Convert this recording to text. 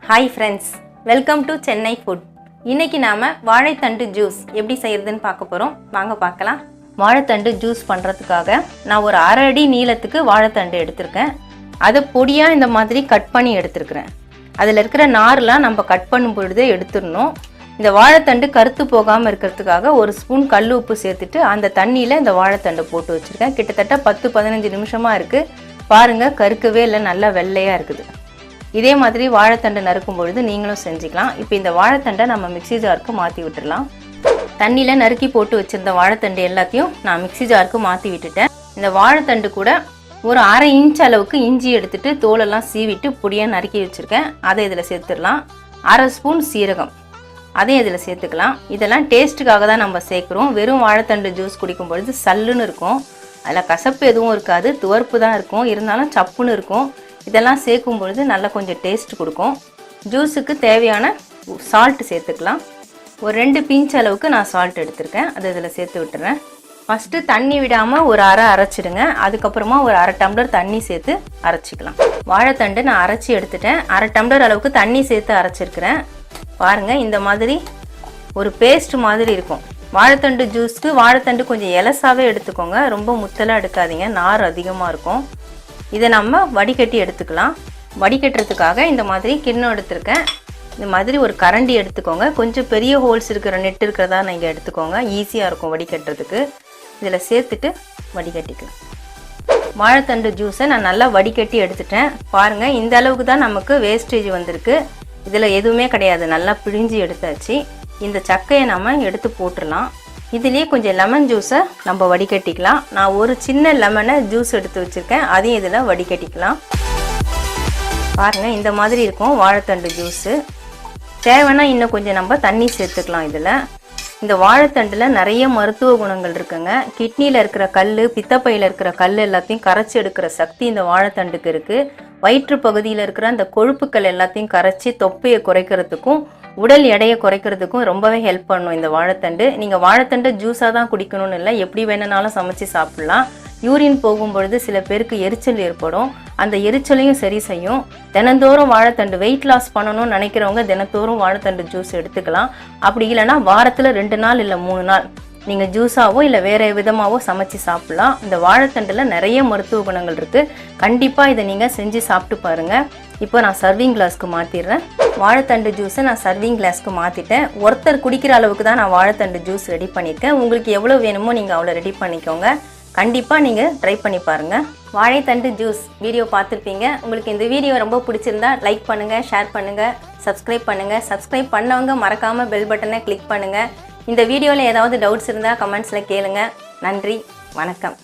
Hi friends, welcome to Chennai food. இன்னைக்கு நாம வாழைத்தண்டு ஜூஸ் எப்படி செய்யறதுன்னு பார்க்க போறோம். வாங்க பார்க்கலாம். வாழைத்தண்டு ஜூஸ் பண்றதுக்காக நான் ஒரு 1/2 அடி நீளத்துக்கு வாழைத்தண்டு எடுத்துர்க்கேன். அதை பொடியா இந்த மாதிரி கட் பண்ணி எடுத்துர்க்கேன். அதில இருக்கிற நார்லாம் நம்ம கட் பண்ணும் பொழுதே எடுத்துறணும். இந்த வாழைத்தண்டு கருத்து போகாம இருக்கிறதுக்காக ஒரு ஸ்பூன் கல் உப்பு சேர்த்துட்டு அந்த தண்ணியில இந்த வாழைத்தண்டை போட்டு வச்சிருக்கேன். கிட்டத்தட்ட 10-15 நிமிஷமா இருக்கு. பாருங்க கருக்கவே இல்ல, நல்லா வெள்ளையா இருக்குது. இதே மாதிரி வாழைத்தண்டை நறுக்கும் பொழுது நீங்களும் செஞ்சுக்கலாம். இப்போ இந்த வாழைத்தண்டை நம்ம மிக்ஸி ஜாருக்கு மாற்றி விட்டுடலாம். தண்ணியில் நறுக்கி போட்டு வச்சுருந்த வாழைத்தண்டு எல்லாத்தையும் நான் மிக்ஸி ஜாருக்கு மாற்றி விட்டுட்டேன். இந்த வாழைத்தண்டு கூட ஒரு 1/2 இன்ச் அளவுக்கு இஞ்சி எடுத்துட்டு தோலெல்லாம் சீவிட்டு பொடியாக நறுக்கி வச்சுருக்கேன். அதை இதில் சேர்த்துடலாம். 1/2 ஸ்பூன் சீரகம் அதையும் இதில் சேர்த்துக்கலாம். இதெல்லாம் டேஸ்ட்டுக்காக தான் நம்ம சேர்க்குறோம். வெறும் வாழைத்தண்டு ஜூஸ் குடிக்கும் பொழுது சல்லுன்னு இருக்கும். அதில் கசப்பு எதுவும் இருக்காது, துவர்ப்பு தான் இருக்கும். இருந்தாலும் சப்புன்னு இருக்கும். இதெல்லாம் சேர்க்கும் பொழுது நல்லா கொஞ்சம் டேஸ்ட் கொடுக்கும். ஜூஸுக்கு தேவையான சால்ட் சேர்த்துக்கலாம். ஒரு 2 பிஞ்ச் அளவுக்கு நான் சால்ட் எடுத்துருக்கேன். அதை இதில் சேர்த்து விட்டுறேன். ஃபஸ்ட்டு தண்ணி விடாமல் ஒரு அரைச்சிடுங்க. அதுக்கப்புறமா ஒரு 1/2 டம்ளர் தண்ணி சேர்த்து அரைச்சிக்கலாம். வாழைத்தண்டு நான் அரைச்சி எடுத்துட்டேன். 1/2 டம்ளர் அளவுக்கு தண்ணி சேர்த்து அரைச்சிருக்கிறேன். பாருங்கள், இந்த மாதிரி ஒரு பேஸ்ட் மாதிரி இருக்கும். வாழைத்தண்டு ஜூஸ்க்கு வாழைத்தண்டு கொஞ்சம் எலசாவே எடுத்துக்கோங்க, ரொம்ப முத்தலாக எடுக்காதீங்க, நார் அதிகமாக இருக்கும். இதை நம்ம வடிகட்டி எடுத்துக்கலாம். வடிகட்டுறதுக்காக இந்த மாதிரி கிண்ணம் எடுத்துருக்கேன். இந்த மாதிரி ஒரு கரண்டி எடுத்துக்கோங்க. கொஞ்சம் பெரிய ஹோல்ஸ் இருக்கிற நெட் இருக்கிறதா நீங்கள் எடுத்துக்கோங்க, ஈஸியாக இருக்கும் வடிகட்டுறதுக்கு. இதில் சேர்த்துட்டு வடிகட்டிக்கலாம். வாழைத்தண்டு ஜூஸை நான் நல்லா வடிகட்டி எடுத்துட்டேன். பாருங்கள், இந்த அளவுக்கு தான் நமக்கு வேஸ்டேஜ் வந்திருக்கு. இதில் எதுவுமே கிடையாது, நல்லா பிழிஞ்சு எடுத்தாச்சு. இந்த சக்கையை நம்ம எடுத்து போட்டுடலாம். இதுலேயே கொஞ்சம் லெமன் ஜூஸை நம்ம வடிகட்டிக்கலாம். நான் ஒரு சின்ன லெமனை ஜூஸ் எடுத்து வச்சுருக்கேன், அதையும் இதில் வடிகட்டிக்கலாம். பாருங்கள், இந்த மாதிரி இருக்கும் வாழைத்தண்டு ஜூஸு. தேவைன்னா இன்னும் கொஞ்சம் நம்ம தண்ணி சேர்த்துக்கலாம். இதில் இந்த வாழைத்தண்டில் நிறைய மருத்துவ குணங்கள் இருக்குங்க. கிட்னியில் இருக்கிற கல், பித்தப்பையில் இருக்கிற கல் எல்லாத்தையும் கரைச்சி எடுக்கிற சக்தி இந்த வாழைத்தண்டுக்கு இருக்குது. வயிற்று பகுதியில் இருக்கிற அந்த கொழுப்புக்கள் எல்லாத்தையும் கரைச்சி தொப்பையை குறைக்கிறதுக்கும் உடல் எடையை குறைக்கிறதுக்கும் ரொம்பவே ஹெல்ப் பண்ணும் இந்த வாழைத்தண்டு. நீங்கள் வாழைத்தண்டு ஜூஸாக தான் குடிக்கணும்னு இல்லை, எப்படி வேணுனாலும் சமைச்சு சாப்பிட்லாம். யூரின் போகும்பொழுது சில பேருக்கு எரிச்சல் ஏற்படும், அந்த எரிச்சலையும் சரி செய்யும். தினந்தோறும் வாழைத்தண்டு வெயிட் லாஸ் பண்ணணும்னு நினைக்கிறவங்க தினந்தோறும் வாழைத்தண்டு ஜூஸ் எடுத்துக்கலாம். அப்படி இல்லைனா வாரத்தில் 2 நாள் இல்லை 3 நாள் நீங்கள் ஜூஸாவோ இல்லை வேறு விதமாகவோ சமைச்சு சாப்பிட்லாம். இந்த வாழைத்தண்டில் நிறைய மருத்துவ குணங்கள் இருக்குது. கண்டிப்பாக இதை நீங்கள் செஞ்சு சாப்பிட்டு பாருங்கள். இப்போ நான் சர்விங் கிளாஸ்க்கு மாற்றிடுறேன். வாழைத்தண்டு ஜூஸை நான் சர்விங் கிளாஸ்க்கு மாற்றிட்டேன். ஒருத்தர் குடிக்கிற அளவுக்கு தான் நான் வாழைத்தண்டு ஜூஸ் ரெடி பண்ணியிருக்கேன். உங்களுக்கு எவ்வளோ வேணுமோ நீங்கள் அவ்வளோ ரெடி பண்ணிக்கோங்க. கண்டிப்பாக நீங்கள் ட்ரை பண்ணி பாருங்கள். வாழைத்தண்டு ஜூஸ் வீடியோ பார்த்துருப்பீங்க. உங்களுக்கு இந்த வீடியோ ரொம்ப பிடிச்சிருந்தா லைக் பண்ணுங்கள், ஷேர் பண்ணுங்கள், சப்ஸ்கிரைப் பண்ணுங்கள். சப்ஸ்கிரைப் பண்ணவங்க மறக்காமல் பெல் பட்டனை கிளிக் பண்ணுங்கள். இந்த வீடியோவில் ஏதாவது டவுட்ஸ் இருந்தால் கமெண்ட்ஸில் கேளுங்க. நன்றி, வணக்கம்.